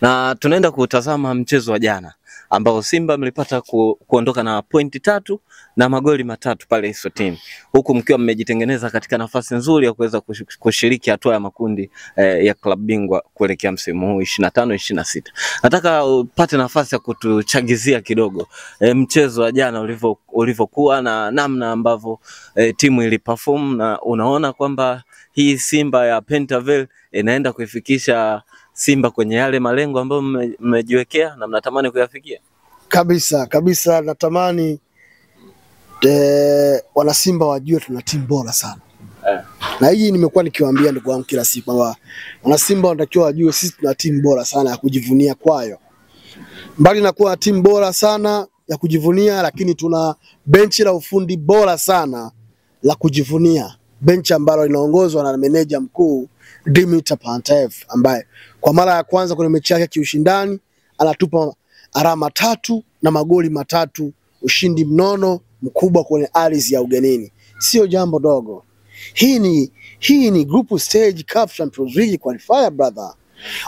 Na tunaenda kutazama mchezo wa jana ambao Simba mlipata kuondoka na pointi 3 na magoli 3 pale Eswatini, huku mkiwa mmejitengeneza katika nafasi nzuri ya kuweza kushiriki hatua ya makundi ya klabu bingwa kuelekea msimu huu 25-26. Nataka upate nafasi ya kutuchagizia kidogo mchezo wa jana ulivyokuwa na namna ambavyo timu iliperform, na unaona kwamba hii Simba ya Pentavel inaenda kuifikisha Simba kwenye yale malengo ambayo mmejiwekea na mnatamani kuyafikia. Kabisa natamani wana Simba wajue tuna timu bora sana. Na hii nimekuwa nikiwaambia ndugu wangu kila siku kwamba wana Simba wanatakiwa wajue sisi tuna timu bora sana ya kujivunia kwayo. Mbali na kuwa timu bora sana ya kujivunia, lakini tuna benchi la ufundi bora sana la kujivunia. Benchi ambalo linaongozwa na meneja mkuu Dimitar Pantev, ambaye kwa mara ya kwanza kwenye mechi yake kiushindani anatupa alama 3 na magoli 3, ushindi mnono mkubwa kwenye ardhi ya ugenini. Sio jambo dogo. Hii ni group stage cup Champions League qualifier brother.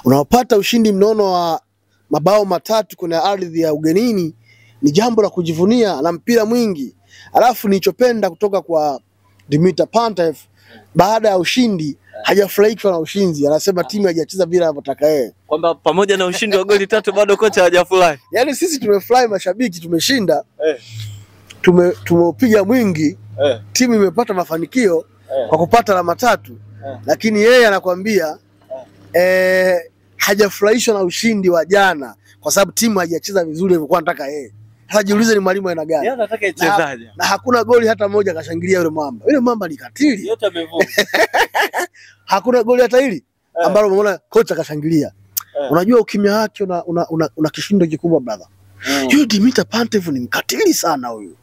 Unapata ushindi mnono wa mabao 3 kwenye ardhi ya ugenini ni jambo la kujivunia na mpira mwingi. Alafu nilichopenda kutoka kwa Dimitar Pantev, baada ya ushindi hajafurahishwa na ushindi, anasema timu haijacheza bila anataka yeye. Kwamba pamoja na ushindi wa goli 3 bado kocha hajafurahi. Yaani sisi tumefurahi, mashabiki tumeshinda. Tumepiga mwingi. Timu imepata mafanikio kwa kupata alama 3. Lakini yeye anakuambia hajafurahishwa na ushindi wa jana kwa sababu timu haijacheza vizuri alivyokuwa anataka yeye. Sasa jiulize ni mwalimu aina gani? Yeye anataka ichezaje? Na hakuna goli hata moja kashangilia yule mwamba. Yule mwamba ni katili. Yote amevunja. Hakuna goli hata hili ambalo umeona kocha kashangilia. Unajua ukimya wake una kishindo kikubwa brother. Yule Dimitar Pantev ni mkatili sana huyu.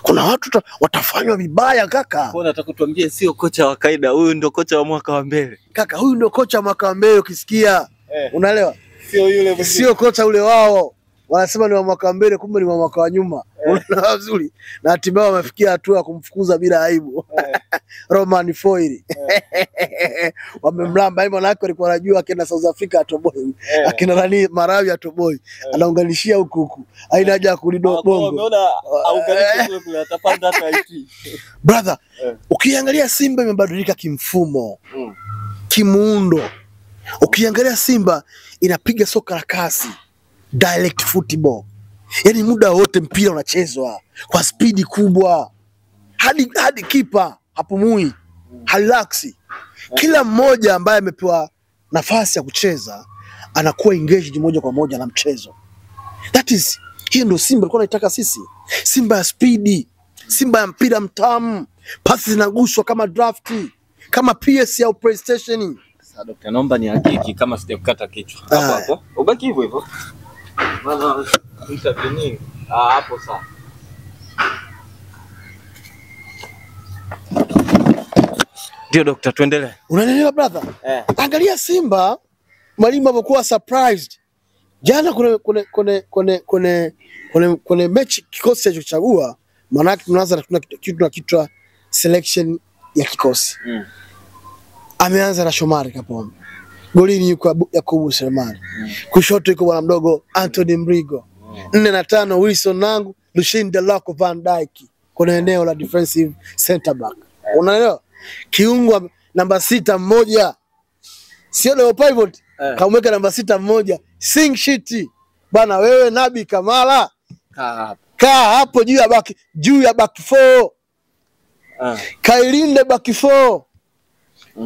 Kuna watu watafanywa vibaya kaka. Kwa nataka kutuambie sio kocha wa kaida, huyu ndio kocha wa mwaka wa mbele. Kaka, huyu ndio kocha wa mwaka wa mbele ukisikia. Unaelewa? Sio yule mwingine. Sio kocha ule wao. Wanasema ni wa mwaka wa mbele kumbe ni wa mwaka wa nyuma. Unaona vizuri. Na hatimaye wamefikia hatua ya kumfukuza bila aibu. Romain Folz. Wamemlamba hivyo, na alikuwa anajua akienda South Africa atoboi. Akina nani Marawi atoboi. Anaunganishia huku. Haina haja kulido bongo. Umeona aunganishe kule atapanda hata IT. Brother, ukiangalia Simba imebadilika kimfumo. Kimuundo. Ukiangalia Simba inapiga soka la kasi. Direct football. Yaani muda wote mpira unachezwa kwa spidi kubwa. Hadi kipa hapumui, relaxi. Kila mmoja ambaye amepewa nafasi ya kucheza anakuwa engaged moja kwa moja na mchezo. Hiyo ndio Simba alikuwa anataka sisi. Simba ya spidi, Simba ya mpira mtamu, pasi zinaguswa kama drafti, kama PS au PlayStation. Sasa Dr. naomba ni hakiki kama sijakukata kichwa. Hapo. Ubaki hivyo hivyo. Maana intervene hapo sawa. Ndio Dr. tuendelee. Unaelewa brother? Angalia Simba mwalimu alipokuwa surprised. Jana kwenye mechi kikosi alichochagua, maana yake tunaanza na kitu selection ya kikosi. Ameanza na Shomari Kapombe. Golini yuko Yakubu Selemani. Kushoto yuko bwana mdogo Anthony Mrigo. 4 na 5 Wilson Nangu, Lucien Delacroix, Van Dijk kwenye eneo la defensive center back. Unaelewa? Kiungo namba 6 mmoja. Sio leo pivot. Kamweka namba 6 mmoja. Sing shit. Bana wewe Nabi Kamara. Kaa hapo juu ya back 4. Kailinde back 4.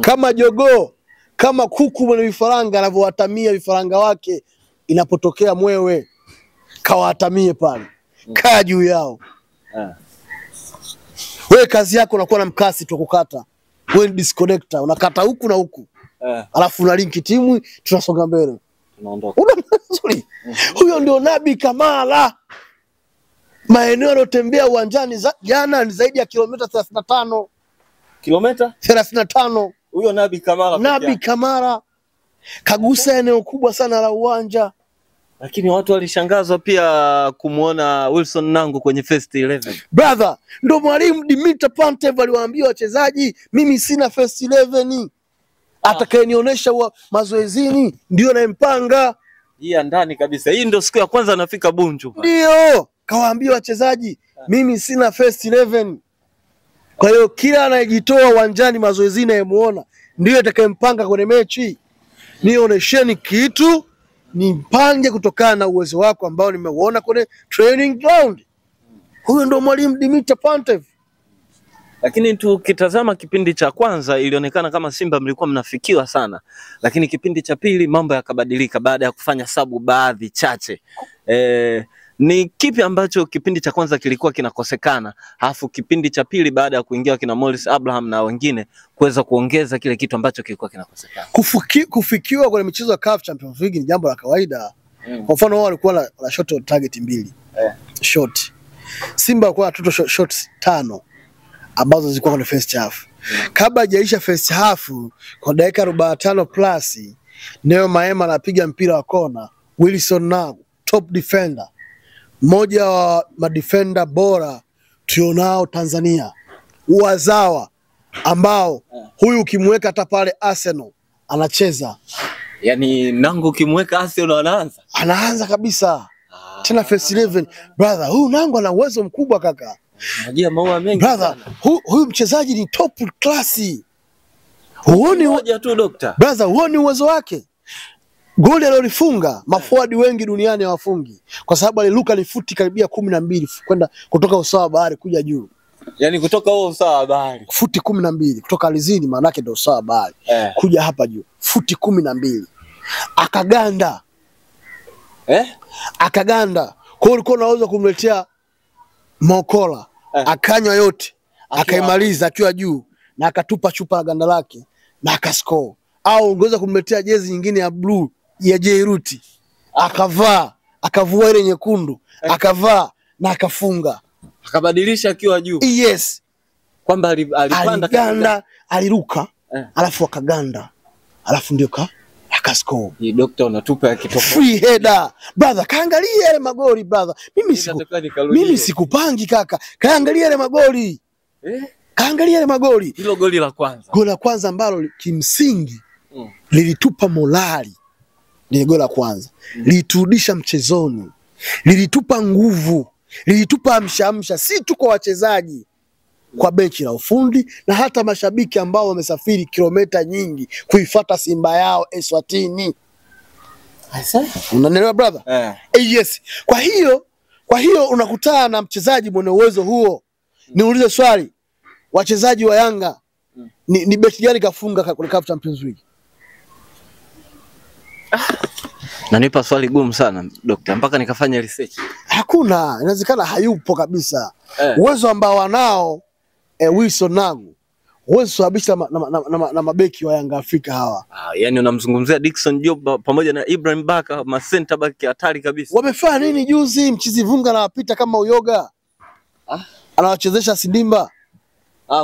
Kama jogoo, kama kuku mwenye vifaranga anavyowatamia vifaranga wake inapotokea mwewe, kawatamie pale. Kaa juu yao. Wewe kazi yako unakuwa na mkasi tu kukata. Wewe ni disconnector, unakata huku na huku. Alafu una link timu, tunasonga mbele. Tunaondoka. Huyo ndio Nabi Kamara. Maeneo aliyotembea uwanjani jana ni zaidi ya kilomita 35. Kilomita 35. Huyo Nabi Kamara. Nabi Kamara kagusa eneo kubwa sana la uwanja. Lakini watu walishangazwa pia kumuona Wilson Nangu kwenye first 11. Brother, ndo mwalimu Dimitar Pantev aliwaambia wachezaji, mimi sina first 11. Atakayenionyesha mazoezini ndio naempanga. Hii ya ndani kabisa. Hii ndio siku ya kwanza anafika Bunju. Ndio, kawaambia wachezaji, mimi sina first 11. Kwa hiyo kila anayejitoa uwanjani mazoezini nayemuona ndio atakayempanga kwenye mechi. Nionyesheni kitu, nimpange kutokana na uwezo wako ambao nimeuona kwenye training ground. Huyo ndio mwalimu Dimitar Pantev. Lakini tukitazama kipindi cha kwanza ilionekana kama Simba mlikuwa mnafikiwa sana. Lakini kipindi cha pili mambo yakabadilika baada ya kufanya sabu baadhi chache. Ni kipi ambacho kipindi cha kwanza kilikuwa kinakosekana, alafu kipindi cha pili baada ya kuingia kina Morris Abraham na wengine kuweza kuongeza kile kitu ambacho kilikuwa kinakosekana? Kufikiwa kwenye michezo ya CAF Champions League ni jambo la kawaida. Kwa mfano wao walikuwa na shot on target 2. Shot. Simba walikuwa na total shots 5 ambazo zilikuwa kwenye first half. Kabla hajaisha first half kwa dakika 45 plus, Neo Maema anapiga mpira wa kona, Wilson Nangu top defender, mmoja wa madefender bora tulionao Tanzania, wazawa ambao huyu ukimweka hata pale Arsenal anacheza. Yani Nangu ukimweka Arsenal anaanza kabisa. Tena first 11 brother, huyu Nangu ana uwezo mkubwa kaka. Unajua maua mengi brother, huyu mchezaji ni top class. Huoni moja tu doctor. Brother, huoni uwezo wake? Goli alilolifunga maforward wengi duniani hawafungi, kwa sababu aliruka ni futi karibia 12 kwenda kutoka usawa bahari kuja juu. Yani kutoka huo usawa bahari futi 12 kutoka alizini, maana yake ndio usawa bahari kuja hapa juu futi 12. Akaganda. Akaganda. Kwa hiyo ulikuwa unaweza kumletea Mokola akanywa yote, akaimaliza akiwa juu na akatupa chupa ya ganda lake na akascore. Au ungeweza kumletea jezi nyingine ya blue ya Jairuti, akavua ile nyekundu, akavaa na akafunga, akabadilisha akiwa juu. Yes, kwamba alipanda, aliruka, alafu akaganda, alafu ndio akascore. Hii doctor unatupa ya kitoko. Free header. Brother, kaangalia yale magoli brother. Mimi sikupangi kaka. Kaangalia yale magoli. Kaangalia yale magoli. Hilo goli la kwanza. Goli la kwanza ambalo kimsingi lilitupa morali. Ni goli la kwanza. Liliturudisha mchezoni. Lilitupa nguvu. Lilitupa amsha si tu kwa wachezaji, kwa benchi la ufundi na hata mashabiki ambao wamesafiri kilomita nyingi kuifuata Simba yao Eswatini. Unanielewa brother? Yes. Kwa hiyo unakutana na mchezaji mwenye uwezo huo. Niulize swali, wachezaji wa Yanga ni beki gani kafunga kwenye CAF Champions League? Na nipa swali gumu sana doctor, mpaka nikafanya research. Hakuna, inawezekana hayupo kabisa. Uwezo ambao wanao Wilson Nangu, uwezo sababisha na mabeki wa Yanga Afrika hawa. Yani unamzungumzia Dickson Job pamoja na Ibrahim Baka, ma center back hatari kabisa. Wamefanya nini juzi? Mchizi Vunga anawapita kama uyoga. Anawachezesha Sindimba.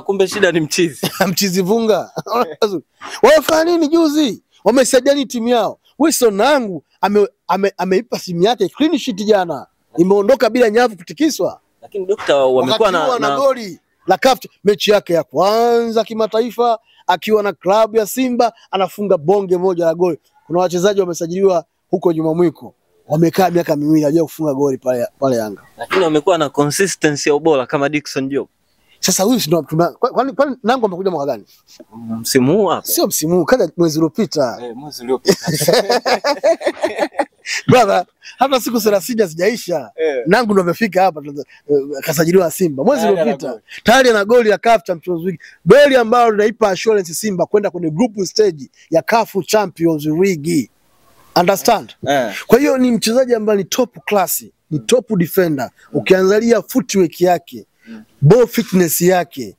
Kumbe shida ni mchizi. Mchizi Vunga. Wamefanya nini juzi? Wamesaidia ni timu yao. Wilson Nangu ameipa simu yake clean sheet jana. Imeondoka bila nyavu kutikiswa. Lakini doctor wamekuwa na goli la CAF mechi yake ya kwanza kimataifa akiwa na klabu ya Simba, anafunga bonge moja la goli. Kuna wachezaji wamesajiliwa huko nyuma mwiko, wamekaa miaka 2 hawaja kufunga goli pale Yanga, lakini wamekuwa na consistency ya ubora kama Dickson Job. Sasa huyu ndio kwani Nangu amekuja mwaka gani? Msimu huu hapo. Sio msimu huu, kaja mwezi uliopita. Mwezi uliopita. Brother, hata siku 30 hazijaisha. Nangu ndo amefika hapa kasajiliwa Simba mwezi uliopita. Tayari ana goli la CAF Champions League. Goli ambalo linaipa assurance Simba kwenda kwenye group stage ya CAF Champions League. Understand? Kwa hiyo ni mchezaji ambaye ni top class, ni top defender. Ukiangalia footwork yake, ball fitness yake,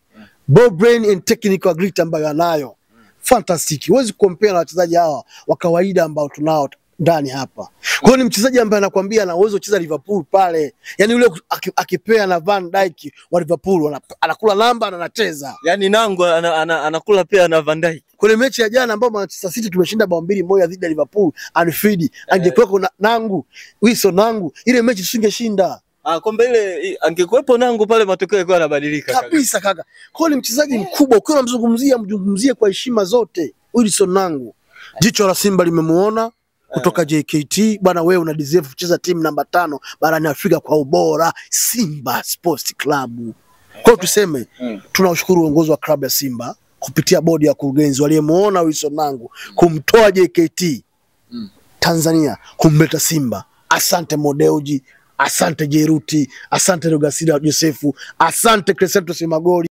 ball brain and technical ability ambayo anayo, fantastic. Huwezi compare na wachezaji hawa wa kawaida ambao tunao ndani hapa. Kwa hiyo ni mchezaji ambaye anakuambia ana uwezo kucheza Liverpool pale. Yaani yule akipea na Van Dijk wa Liverpool anakula namba na anacheza. Yaani Nangu anakula pia na Van Dijk. Kwenye mechi ya jana ambapo Manchester City tumeshinda bao 2-1 dhidi ya Liverpool, Anfield, angekuwa Nangu, Wilson Nangu, ile mechi tusingeshinda. Kombe ile angekuepo Nangu pale matokeo yalikuwa yanabadilika kabisa kaka. Kwa hiyo ni mchezaji mkubwa, ukiwa mzungumzie kwa heshima zote Wilson Nangu. Jicho la Simba limemuona, kutoka JKT bwana, wewe una deserve kucheza timu namba 5 barani Afrika kwa ubora, Simba Sports Club. Kwa tuseme tunashukuru uongozi wa klabu ya Simba kupitia bodi ya kurugenzi waliyemuona Wilson Nangu kumtoa JKT Tanzania kumleta Simba. Asante Modeuji, asante Jeruti, asante Rogasida Josefu, asante Crescento Simagoli.